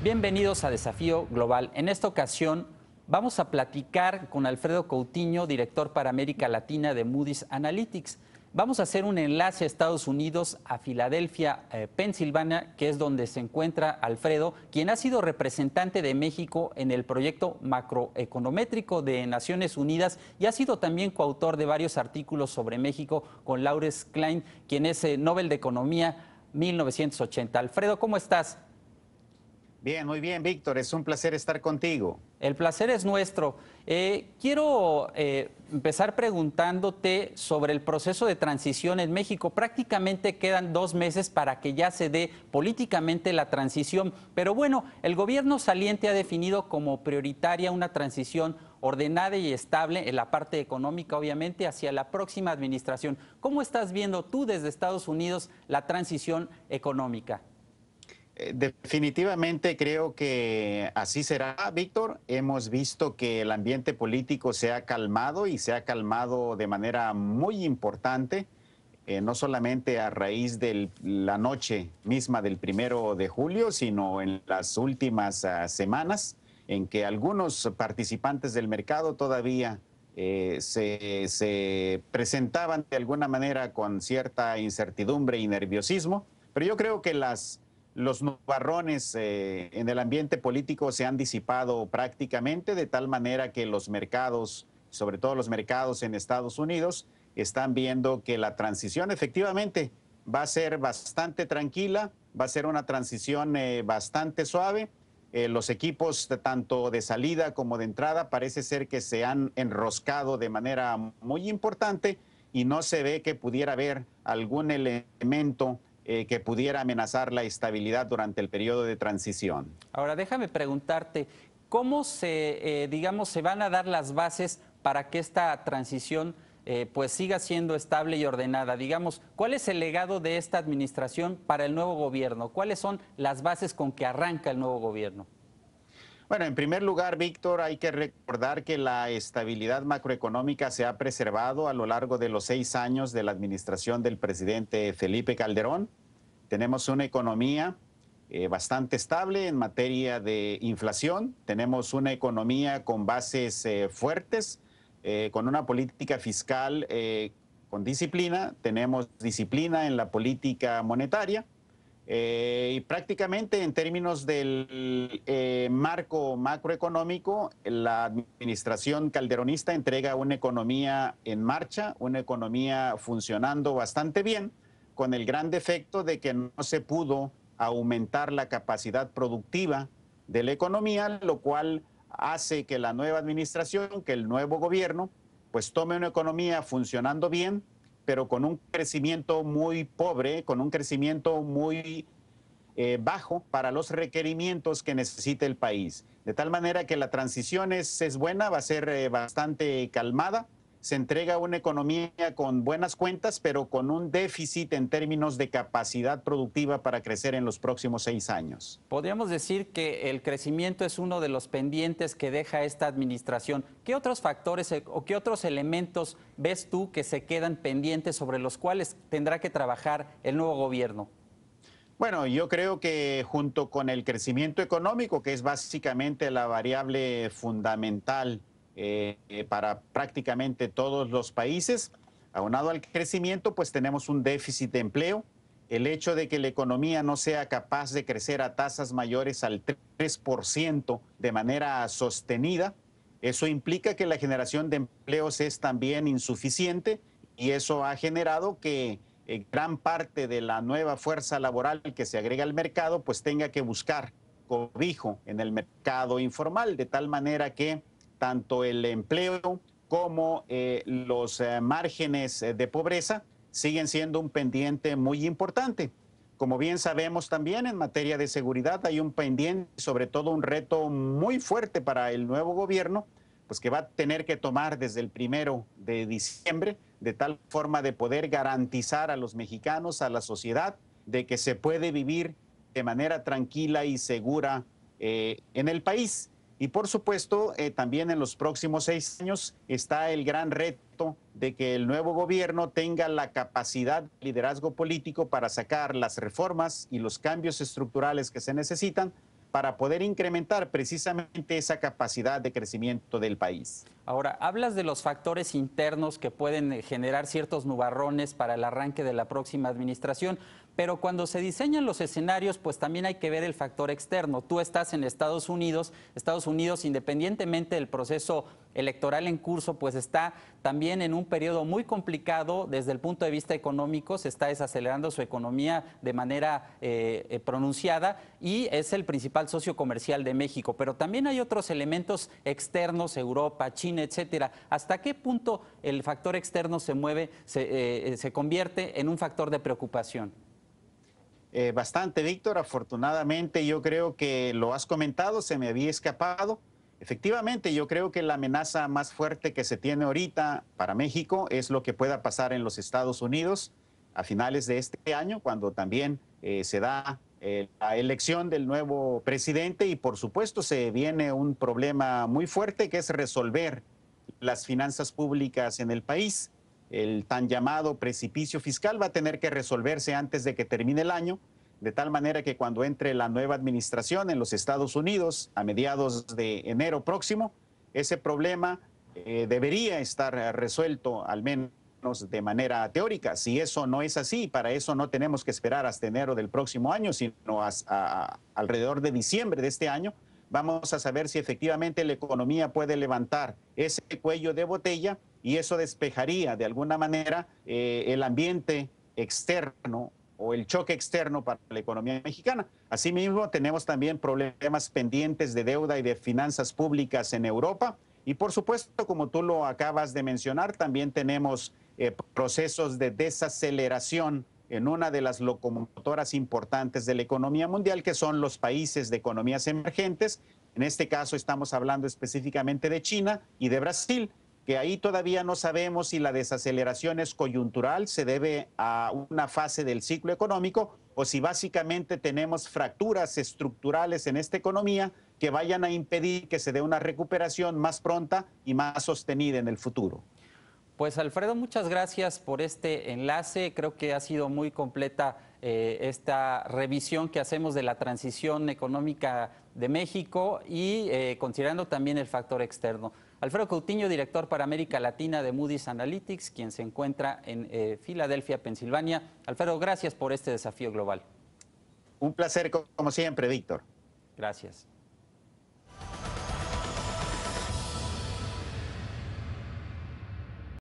Bienvenidos a Desafío Global. En esta ocasión vamos a platicar con Alfredo Coutinho, director para América Latina de Moody's Analytics. Vamos a hacer un enlace a Estados Unidos, a Filadelfia, Pensilvania, que es donde se encuentra Alfredo, quien ha sido representante de México en el proyecto macroeconométrico de Naciones Unidas y ha sido también coautor de varios artículos sobre México con Laurence Klein, quien es Nobel de Economía 1980. Alfredo, ¿cómo estás? Bien, muy bien, Víctor. Es un placer estar contigo. El placer es nuestro. Quiero empezar preguntándote sobre el proceso de transición en México. Prácticamente quedan 2 meses para que ya se dé políticamente la transición, pero bueno, el gobierno saliente ha definido como prioritaria una transición ordenada y estable en la parte económica, obviamente, hacia la próxima administración. ¿Cómo estás viendo tú desde Estados Unidos la transición económica? Definitivamente creo que así será, Víctor. Hemos visto que el ambiente político se ha calmado y se ha calmado de manera muy importante, no solamente a raíz de la noche misma del 1 de julio, sino en las últimas semanas en que algunos participantes del mercado todavía se presentaban de alguna manera con cierta incertidumbre y nerviosismo. Pero yo creo que los nubarrones en el ambiente político se han disipado prácticamente, de tal manera que los mercados, sobre todo los mercados en Estados Unidos, están viendo que la transición efectivamente va a ser bastante tranquila, va a ser una transición bastante suave. Los equipos, tanto de salida como de entrada, parece ser que se han enroscado de manera muy importante y no se ve que pudiera haber algún elemento que pudiera amenazar la estabilidad durante el periodo de transición. Ahora, déjame preguntarte, ¿cómo digamos, se van a dar las bases para que esta transición pues siga siendo estable y ordenada? Digamos, ¿cuál es el legado de esta administración para el nuevo gobierno? ¿Cuáles son las bases con que arranca el nuevo gobierno? Bueno, en primer lugar, Víctor, hay que recordar que la estabilidad macroeconómica se ha preservado a lo largo de los 6 años de la administración del presidente Felipe Calderón. Tenemos una economía bastante estable en materia de inflación. Tenemos una economía con bases fuertes, con una política fiscal con disciplina. Tenemos disciplina en la política monetaria. Y prácticamente en términos del marco macroeconómico, la administración calderonista entrega una economía en marcha, una economía funcionando bastante bien, con el gran defecto de que no se pudo aumentar la capacidad productiva de la economía, lo cual hace que la nueva administración, que el nuevo gobierno, pues tome una economía funcionando bien, pero con un crecimiento muy pobre, con un crecimiento muy bajo para los requerimientos que necesita el país. De tal manera que la transición es buena, va a ser bastante calmada. Se entrega una economía con buenas cuentas, pero con un déficit en términos de capacidad productiva para crecer en los próximos 6 años. Podríamos decir que el crecimiento es uno de los pendientes que deja esta administración. ¿Qué otros factores o qué otros elementos ves tú que se quedan pendientes sobre los cuales tendrá que trabajar el nuevo gobierno? Bueno, yo creo que junto con el crecimiento económico, que es básicamente la variable fundamental para prácticamente todos los países, aunado al crecimiento, pues tenemos un déficit de empleo. El hecho de que la economía no sea capaz de crecer a tasas mayores al 3% de manera sostenida, eso implica que la generación de empleos es también insuficiente y eso ha generado que gran parte de la nueva fuerza laboral que se agrega al mercado pues tenga que buscar cobijo en el mercado informal, de tal manera que tanto el empleo como los márgenes de pobreza siguen siendo un pendiente muy importante. Como bien sabemos también en materia de seguridad hay un pendiente, sobre todo un reto muy fuerte para el nuevo gobierno, pues que va a tener que tomar desde el 1 de diciembre, de tal forma de poder garantizar a los mexicanos, a la sociedad, de que se puede vivir de manera tranquila y segura en el país. Y por supuesto, también en los próximos 6 años está el gran reto de que el nuevo gobierno tenga la capacidad de liderazgo político para sacar las reformas y los cambios estructurales que se necesitan para poder incrementar precisamente esa capacidad de crecimiento del país. Ahora, hablas de los factores internos que pueden generar ciertos nubarrones para el arranque de la próxima administración, pero cuando se diseñan los escenarios, pues también hay que ver el factor externo. Tú estás en Estados Unidos, independientemente del proceso electoral en curso, pues está también en un periodo muy complicado desde el punto de vista económico, se está desacelerando su economía de manera pronunciada y es el principal socio comercial de México, pero también hay otros elementos externos, Europa, China, etcétera. ¿Hasta qué punto el factor externo se convierte en un factor de preocupación? Bastante, Víctor. Afortunadamente, yo creo que lo has comentado, se me había escapado. Efectivamente, yo creo que la amenaza más fuerte que se tiene ahorita para México es lo que pueda pasar en los Estados Unidos a finales de este año, cuando también se da la elección del nuevo presidente y por supuesto se viene un problema muy fuerte que es resolver las finanzas públicas en el país. El tan llamado precipicio fiscal va a tener que resolverse antes de que termine el año, de tal manera que cuando entre la nueva administración en los Estados Unidos a mediados de enero próximo, ese problema debería estar resuelto al menos de manera teórica. Si eso no es así, para eso no tenemos que esperar hasta enero del próximo año, sino alrededor de diciembre de este año, vamos a saber si efectivamente la economía puede levantar ese cuello de botella y eso despejaría de alguna manera el ambiente externo o el choque externo para la economía mexicana. Asimismo, tenemos también problemas pendientes de deuda y de finanzas públicas en Europa. Y por supuesto, como tú lo acabas de mencionar, también tenemos procesos de desaceleración en una de las locomotoras importantes de la economía mundial, que son los países de economías emergentes. En este caso estamos hablando específicamente de China y de Brasil, que ahí todavía no sabemos si la desaceleración es coyuntural, se debe a una fase del ciclo económico, o si básicamente tenemos fracturas estructurales en esta economía que vayan a impedir que se dé una recuperación más pronta y más sostenida en el futuro. Pues Alfredo, muchas gracias por este enlace. Creo que ha sido muy completa esta revisión que hacemos de la transición económica de México y considerando también el factor externo. Alfredo Coutinho, director para América Latina de Moody's Analytics, quien se encuentra en Filadelfia, Pensilvania. Alfredo, gracias por este desafío global. Un placer como siempre, Víctor. Gracias.